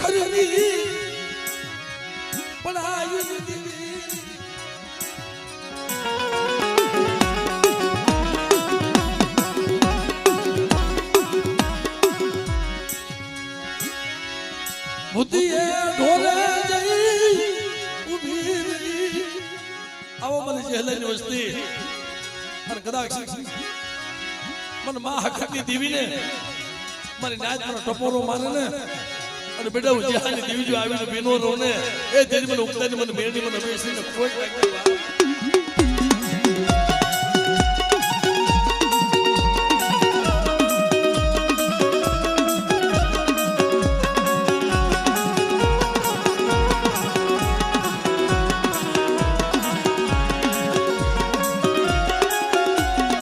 ખરી પણ આયુ બુદ્ધિએ ઢોલે જઈ ઉભી રહી આવો મને જહેલાની વસ્તી અને કદાચ મને માં હકની દેવીને મારી નાચ મને ટપોરો મારે ને અને બેટા હું જ્યાં દેવી જો આવીને બેનો રહો ને એ દેવી મને ઉગતાની મને મેળની મને બેસીને કોઈ